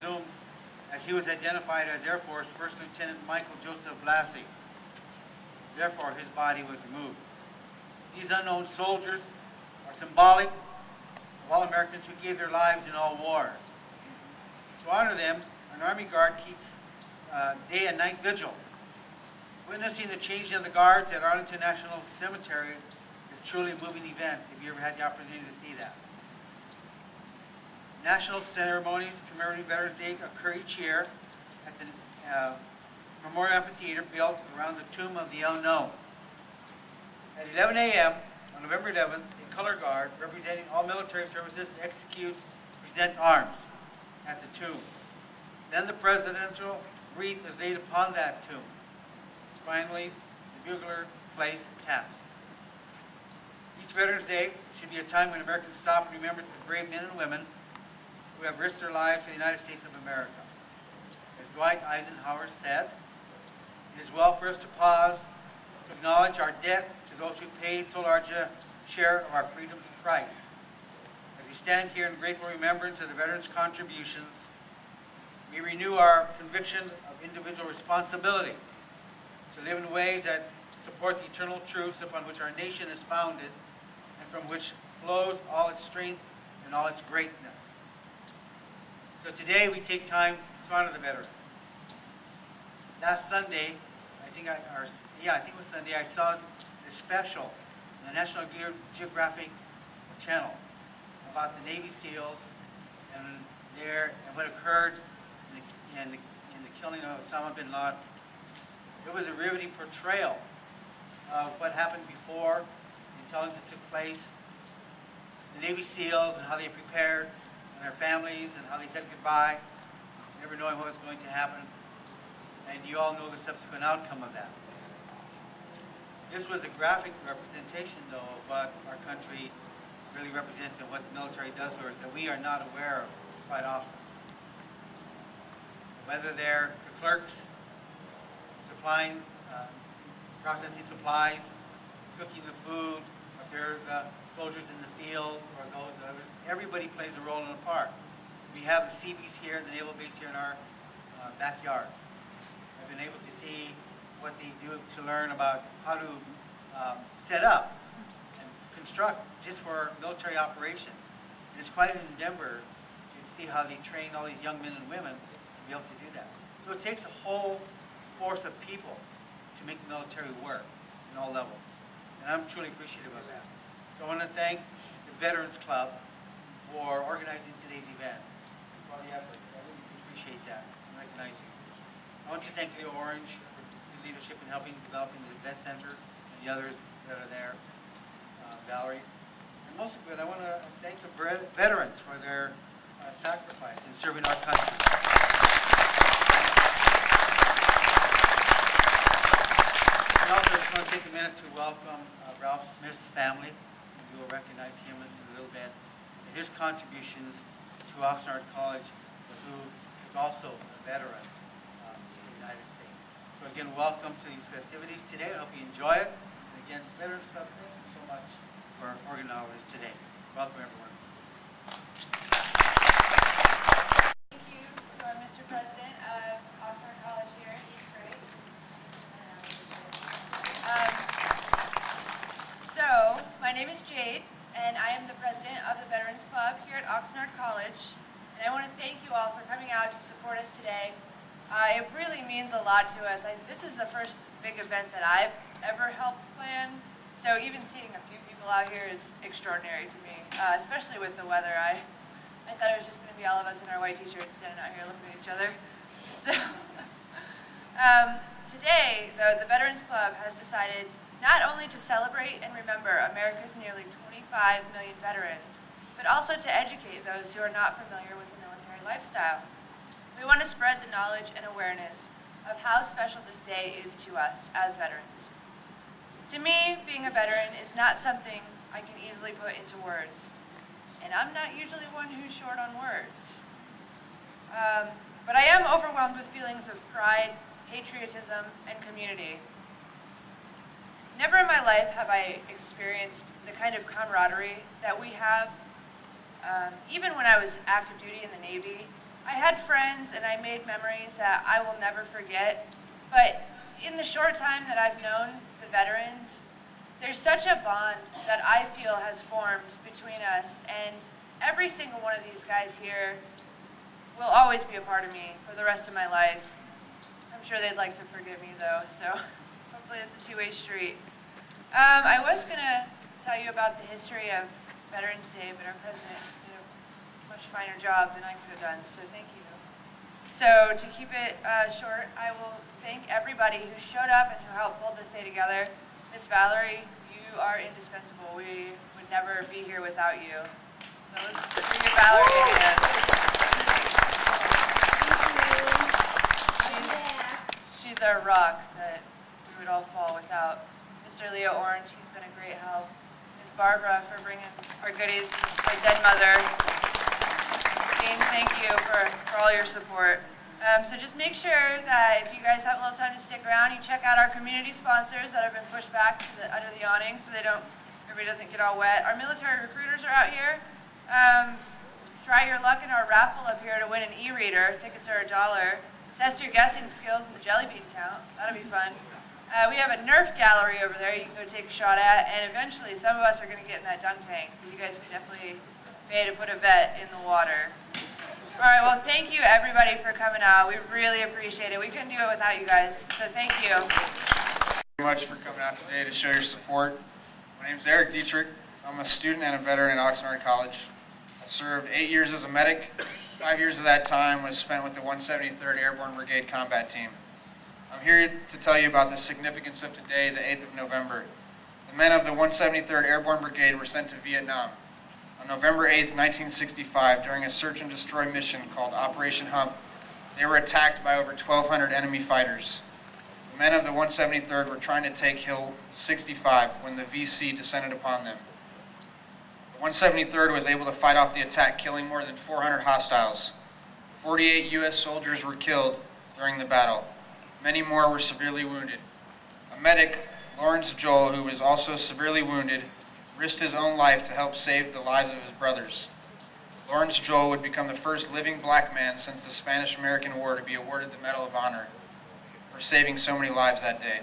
Zoom, as he was identified as Air Force First Lieutenant Michael Joseph Blassie. Therefore, his body was removed. These unknown soldiers are symbolic of all Americans who gave their lives in all wars. To honor them, an Army Guard keeps day and night vigil. Witnessing the changing of the guards at Arlington National Cemetery is truly a moving event if you ever had the opportunity to see that. National ceremonies commemorating Veterans Day occur each year at the Memorial Amphitheater built around the Tomb of the Unknown. At 11 a.m. on November 11th, a color guard representing all military services executes present arms at the tomb. Then the presidential wreath is laid upon that tomb. Finally, the bugler plays taps. Each Veterans Day should be a time when Americans stop and remember the brave men and women who have risked their lives for the United States of America. As Dwight Eisenhower said, it is well for us to pause to acknowledge our debt to those who paid so large a share of our freedom's price. As we stand here in grateful remembrance of the veterans' contributions, we renew our conviction of individual responsibility to live in ways that support the eternal truths upon which our nation is founded and from which flows all its strength and all its greatness. So today we take time to honor the veterans. Last Sunday, I think it was Sunday, I saw this special on the National Geographic channel about the Navy SEALs and what occurred in the killing of Osama bin Laden. It was a riveting portrayal of what happened before, the intelligence that took place, the Navy SEALs and how they prepared, and their families and how they said goodbye, never knowing what was going to happen. And you all know the subsequent outcome of that. This was a graphic representation, though, of what our country really represents and what the military does for us that we are not aware of quite often. Whether they're the clerks, supplying, processing supplies, cooking the food, if they're the soldiers in the field or those others, everybody plays a role and a part. We have the Seabees here, the naval base here in our backyard. I've been able to see what they do to learn about how to set up and construct just for military operations. And it's quite an endeavor to see how they train all these young men and women to be able to do that. So it takes a whole force of people to make the military work in all levels. And I'm truly appreciative of that. So I want to thank the Veterans Club for organizing today's event. For all the effort. I really appreciate that and recognize you. I want to thank Leo Orange for his leadership in helping developing the Vet Center and the others that are there, Valerie. And most of it, I want to thank the veterans for their sacrifice in serving our country. And also, I just want to take a minute to welcome Ralph Smith's family. You will recognize him in a little bit. And his contributions to Oxnard College, who is also a veteran. United States. So again, welcome to these festivities today. I hope you enjoy it. And again, Veterans Club, thank you so much for organizing this today. Welcome, everyone. Thank you, Mr. President of Oxnard College here in Detroit. So, my name is Jade, and I am the president of the Veterans Club here at Oxnard College. And I want to thank you all for coming out to support us today. It really means a lot to us. This is the first big event that I've ever helped plan, so even seeing a few people out here is extraordinary to me, especially with the weather. I thought it was just going to be all of us in our white t-shirts standing out here looking at each other. So today, the Veterans Club has decided not only to celebrate and remember America's nearly 25 million veterans, but also to educate those who are not familiar with the military lifestyle. We want to spread the knowledge and awareness of how special this day is to us as veterans. To me, being a veteran is not something I can easily put into words, and I'm not usually one who's short on words. But I am overwhelmed with feelings of pride, patriotism, and community. Never in my life have I experienced the kind of camaraderie that we have. Even when I was active duty in the Navy, I had friends and I made memories that I will never forget, but in the short time that I've known the veterans, there's such a bond that I feel has formed between us, and every single one of these guys here will always be a part of me for the rest of my life. I'm sure they'd like to forgive me though, so hopefully it's a two-way street. I was gonna tell you about the history of Veterans Day, but our president did a much finer job than I could have done, so thank you. So to keep it short, I will thank everybody who showed up and who helped pull this day together. Miss Valerie, you are indispensable. We would never be here without you. So let's give Valerie a hand. She's our rock that we would all fall without. Mr. Leo Orange, he's been a great help. Ms. Barbara for bringing our goodies, my dead mother. Jane, thank you for all your support. So just make sure that if you guys have a little time to stick around, you check out our community sponsors that have been pushed back to under the awning so everybody doesn't get all wet. Our military recruiters are out here. Try your luck in our raffle up here to win an e-reader. Tickets are $1. Test your guessing skills in the jelly bean count. That'll be fun. We have a Nerf gallery over there you can go take a shot at, and eventually some of us are going to get in that dunk tank, so you guys can definitely pay to put a vet in the water. All right, well, thank you everybody for coming out. We really appreciate it. We couldn't do it without you guys, so thank you. Thank you very much for coming out today to show your support. My name is Eric Dietrich. I'm a student and a veteran at Oxnard College. I served 8 years as a medic. 5 years of that time was spent with the 173rd Airborne Brigade Combat Team. I'm here to tell you about the significance of today, the 8th of November. The men of the 173rd Airborne Brigade were sent to Vietnam. On November 8th, 1965, during a search and destroy mission called Operation Hump, they were attacked by over 1,200 enemy fighters. The men of the 173rd were trying to take Hill 65 when the VC descended upon them. The 173rd was able to fight off the attack, killing more than 400 hostiles. 48 U.S. soldiers were killed during the battle. Many more were severely wounded. A medic, Lawrence Joel, who was also severely wounded, risked his own life to help save the lives of his brothers. Lawrence Joel would become the first living black man since the Spanish-American War to be awarded the Medal of Honor for saving so many lives that day.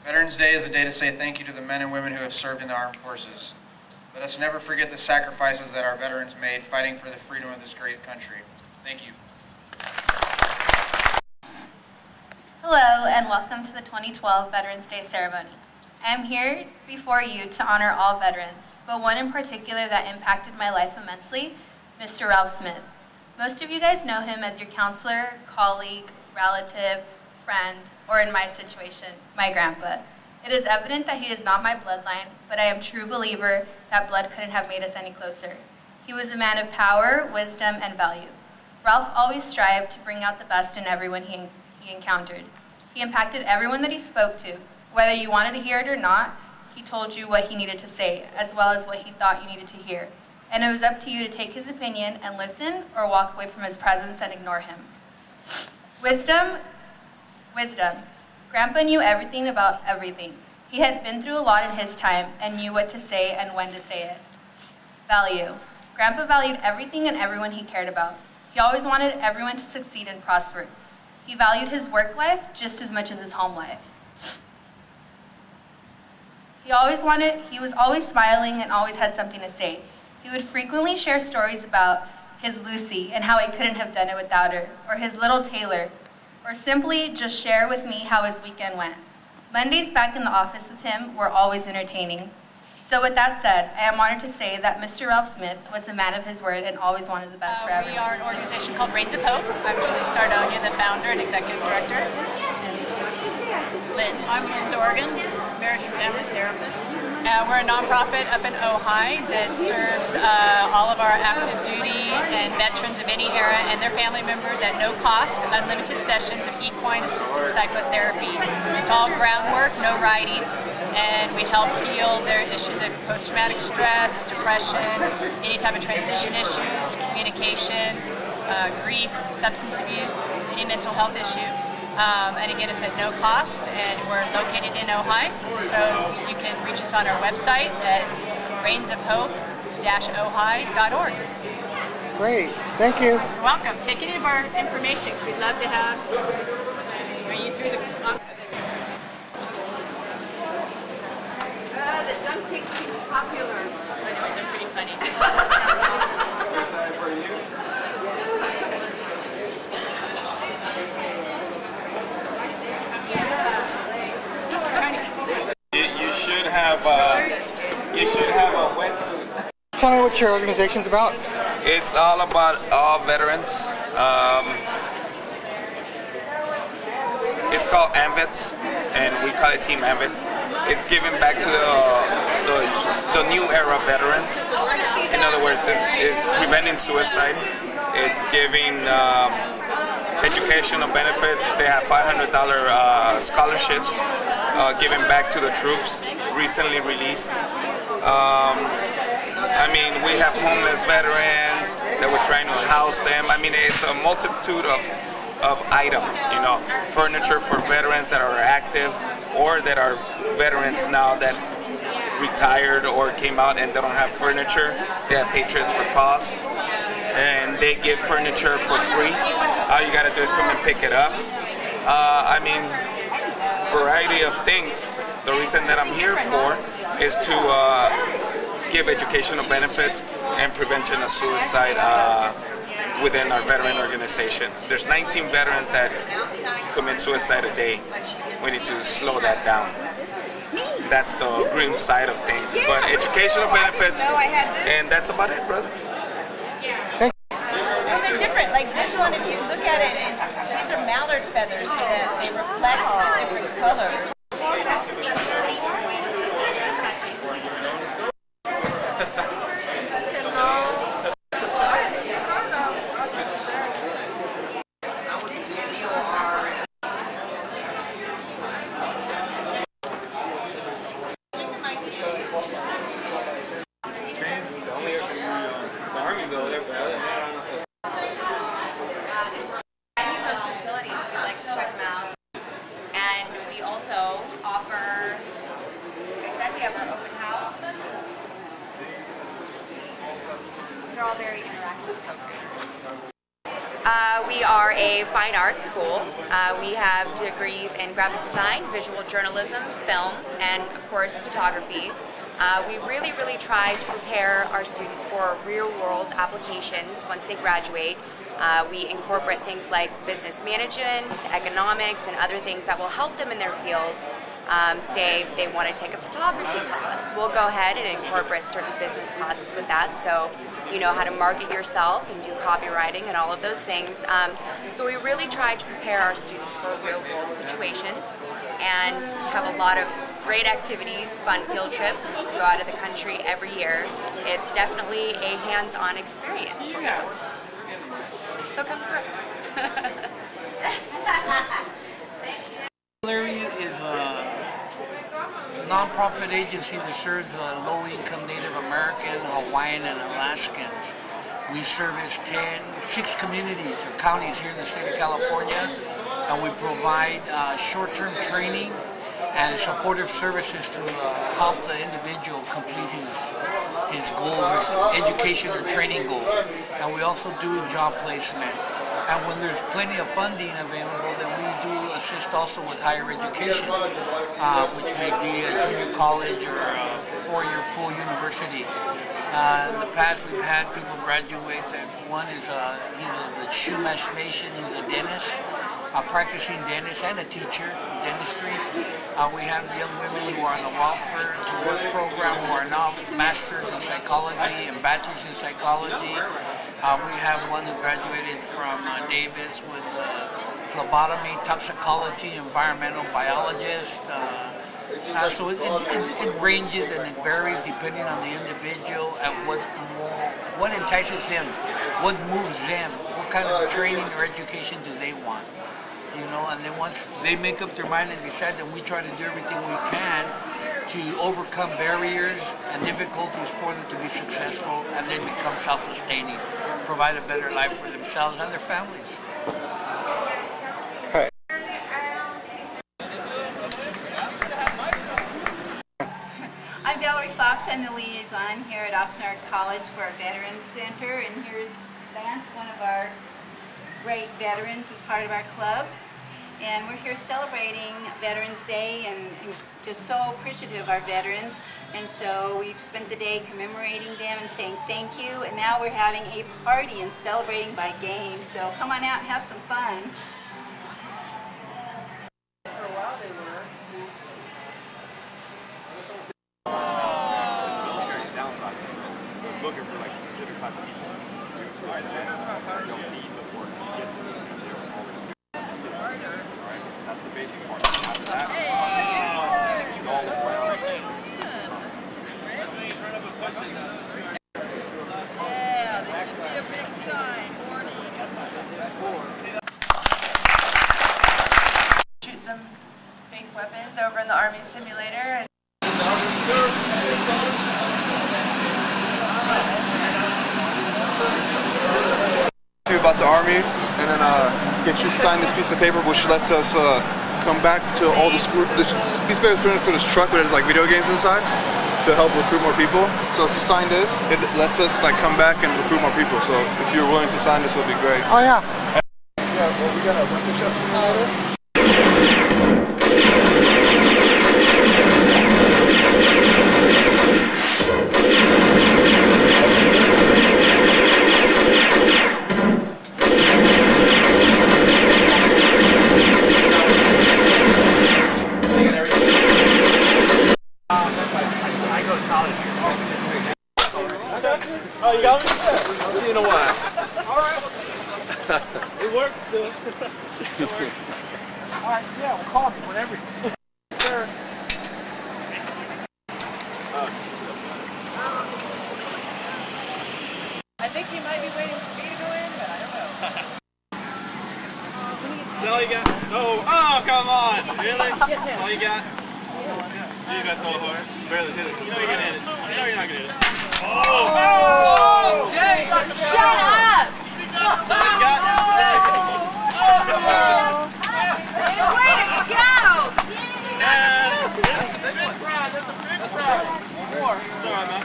Veterans Day is a day to say thank you to the men and women who have served in the armed forces. Let us never forget the sacrifices that our veterans made fighting for the freedom of this great country. Thank you. Hello and welcome to the 2012 Veterans Day ceremony. I am here before you to honor all veterans, but one in particular that impacted my life immensely, Mr. Ralph Smith. Most of you guys know him as your counselor, colleague, relative, friend, or in my situation, my grandpa. It is evident that he is not my bloodline, but I am a true believer that blood couldn't have made us any closer. He was a man of power, wisdom, and value. Ralph always strived to bring out the best in everyone he encountered. He impacted everyone that he spoke to. Whether you wanted to hear it or not, he told you what he needed to say, as well as what he thought you needed to hear. And it was up to you to take his opinion and listen, or walk away from his presence and ignore him. Wisdom. Grandpa knew everything about everything. He had been through a lot in his time and knew what to say and when to say it. Value. Grandpa valued everything and everyone he cared about. He always wanted everyone to succeed and prosper. He valued his work life just as much as his home life. He was always smiling and always had something to say. He would frequently share stories about his Lucy and how he couldn't have done it without her, or his little Taylor, or simply just share with me how his weekend went. Mondays back in the office with him were always entertaining. So with that said, I am honored to say that Mr. Ralph Smith was a man of his word and always wanted the best for everyone. We are an organization called Reigns of Hope. I'm Julie Sardonia, the founder and executive director. Lynn. I'm Lynn Dorgan, marriage and family therapist. We're a nonprofit up in Ojai that serves all of our active duty and veterans of any era and their family members at no cost, unlimited sessions of equine-assisted psychotherapy. It's all groundwork, no writing, and we help heal their issues of post-traumatic stress, depression, any type of transition issues, communication, grief, substance abuse, any mental health issue. And again, it's at no cost, and we're located in Ojai, so you can reach us on our website at reignsofhope-ojai.org. Great. Thank you. You're welcome. Take any of our information because we'd love to have. Are you through the? The dunk tank seems popular. By the way, they're pretty funny. You should have a wetsuit. Tell me what your organization's about. It's all about all veterans. It's called AMVETS, and we call it Team AMVETS. It's giving back to the new era veterans. In other words, it's preventing suicide. It's giving educational benefits. They have $500 scholarships given back to the troops, recently released. I mean, we have homeless veterans that we're trying to house them. I mean, it's a multitude of items, you know, furniture for veterans that are active or that are veterans now that retired or came out and they don't have furniture. They have Patriots for Cause, and they give furniture for free. All you gotta do is come and pick it up. I mean, variety of things. The reason that I'm here for is to give educational benefits and prevention of suicide within our veteran organization. There's 19 veterans that commit suicide a day. We need to slow that down. That's the grim side of things. But educational benefits, and that's about it, brother. Well, they're different. Like this one, if you look at it, these are mallard feathers so that they reflect the different colors. We are a fine arts school. We have degrees in graphic design, visual journalism, film, and of course photography. We really try to prepare our students for real-world applications once they graduate. We incorporate things like business management, economics, and other things that will help them in their fields. Say they want to take a photography class, we'll go ahead and incorporate certain business classes with that, so you know how to market yourself and do copywriting and all of those things. So we really try to prepare our students for real-world situations, and have a lot of great activities, fun field trips, go out of the country every year. It's definitely a hands-on experience for you. So come for us. Larry is a nonprofit agency that serves low-income Native American, Hawaiian, and Alaskans. We service 6 communities or counties here in the state of California, and we provide short-term training and supportive services to help the individual complete his goal, his education or training goal. And we also do job placement. And when there's plenty of funding available, then we do assist also with higher education, which may be a junior college or a 4-year full university. In the past, we've had people graduate. That one is he's of the Chumash Nation. He's a dentist, a practicing dentist and a teacher of dentistry. We have young women who are on the welfare to work program who are now masters in psychology and bachelors in psychology. We have one who graduated from Davis with phlebotomy, toxicology, environmental biologist. So it ranges and it varies depending on the individual and what entices them, what moves them, what kind of training or education do they want. You know, and then once they make up their mind and decide, that we try to do everything we can to overcome barriers and difficulties for them to be successful and then become self-sustaining, provide a better life for themselves and their families. Okay. I'm Valerie Fox. I'm the liaison here at Oxnard College for our Veterans Center, and here's Lance, one of our great veterans, is part of our club. And we're here celebrating Veterans Day and just so appreciative of our veterans. And so we've spent the day commemorating them and saying thank you. And now we're having a party and celebrating by games. So come on out and have some fun. Looking for like specific type of people. Right? Don't need the work to get to them. Right? That's the basic part. After that, you go all around. Yeah, there should be a big sign, warning. Shoot some fake weapons over in the Army simulator. About the Army, and then get you to sign this piece of paper, which lets us come back to all the school. This piece of paper is printed for this truck, but it has like video games inside to help recruit more people. So if you sign this, it lets us like come back and recruit more people. So if you're willing to sign this, it'll be great. Oh yeah. Yeah, well, we got a record shop simulator. Oh, you got me? I'll see you in a while. Alright. It works still. It works. Alright, yeah, we'll call me whenever. Sure. I think he might be waiting for me to go in, but I don't know. Is that all you got? Oh, come on! Really? That's all you got? You got throw hard. Barely hit it. You know you're gonna hit it. You know you're not gonna hit it. Oh! Jay! Shut up! What you got? Way to go! Yes! That's a big prize. That's a big prize. More. It's alright, man.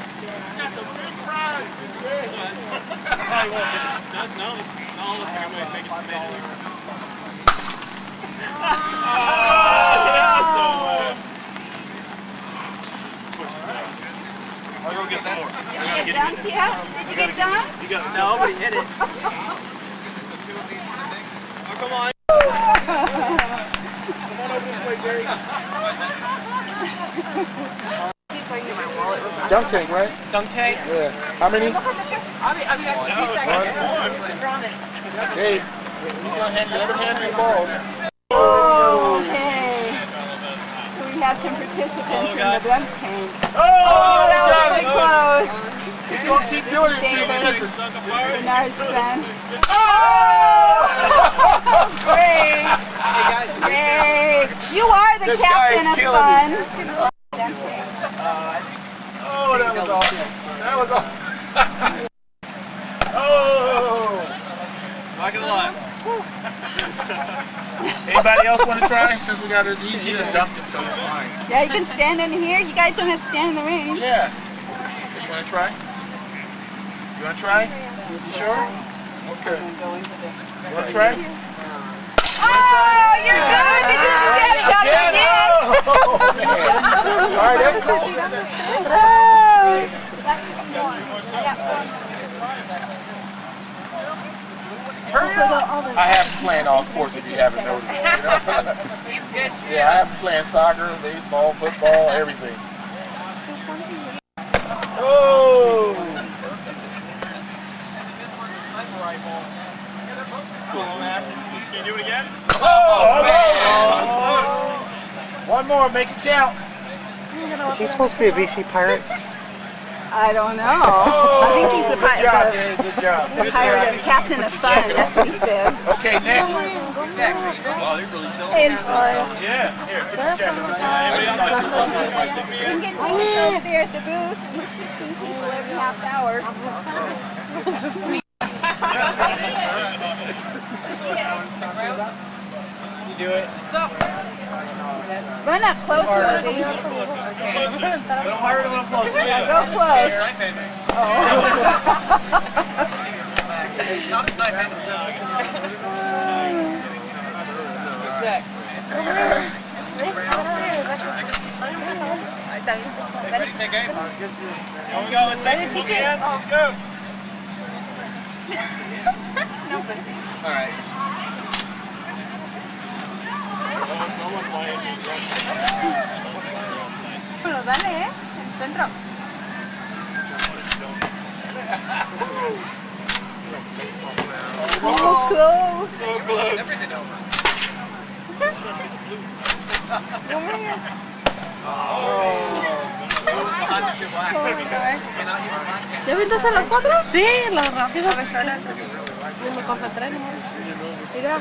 That's a big prize. It's alright. None of us can wait. Make it to Major League. I'll go get some more. Did you get dunked yet? Did you get dunked? You got no, but he hit it. Oh, come on. Come on over this way, Gary. Dunk tank, right? Dunk tank? Yeah. How many? Hey, he's gonna hand you every hand the ball. Okay. So we have some participants in the dunk tank. Oh, that was pretty close. He's gonna keep doing it to you. Listen. Bernard's son. Oh! Great! Great! You are the This guy captain is of killing fun. Oh, that was awesome. That was awesome. Oh! Not gonna lie. Anybody else want to try? Since we got it easy to dunk it, so it's fine. Yeah, you can stand in here. You guys don't have to stand in the rain. Yeah. You want to try? You want to try? You sure? Okay. You want to try? Oh, you're good. Did you see that? All right, that's cool. I have been playing all sports if you haven't noticed. You know? Yeah, I have been playing soccer, baseball, football, everything. Oh! Cool, man. Can you do it again? One more, make it count. Is he supposed to be a VC pirate? I don't know. I think he's the Good job, Dave. Good job. the pirate, the captain of fun. That's what he says. Okay, next. Oh, they're really selling. Yeah, here, put your jacket on. You can get drinks over there at the booth. We're 16 people every half hour. You do it. Run up close, Rosie. A little harder, a little closer. Go close. Oh. Who's next? Ready to take aim? Here we go. Let's take it till the end. Let's go. All right. Bueno, dale, centro. Oh, close. So close. Everything over. ¿Ya viste a las 4? Sí, lo rápido. Yo me concentré. Mira,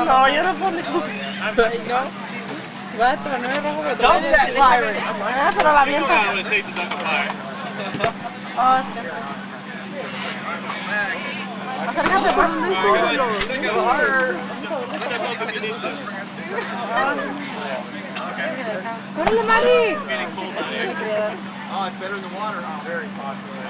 no, yo no puedo ni no. Pero no me bajo que pero la avienta. Acércate por donde hizo. ¡Córrele, Mari! Oh, it's better in the water. Very popular.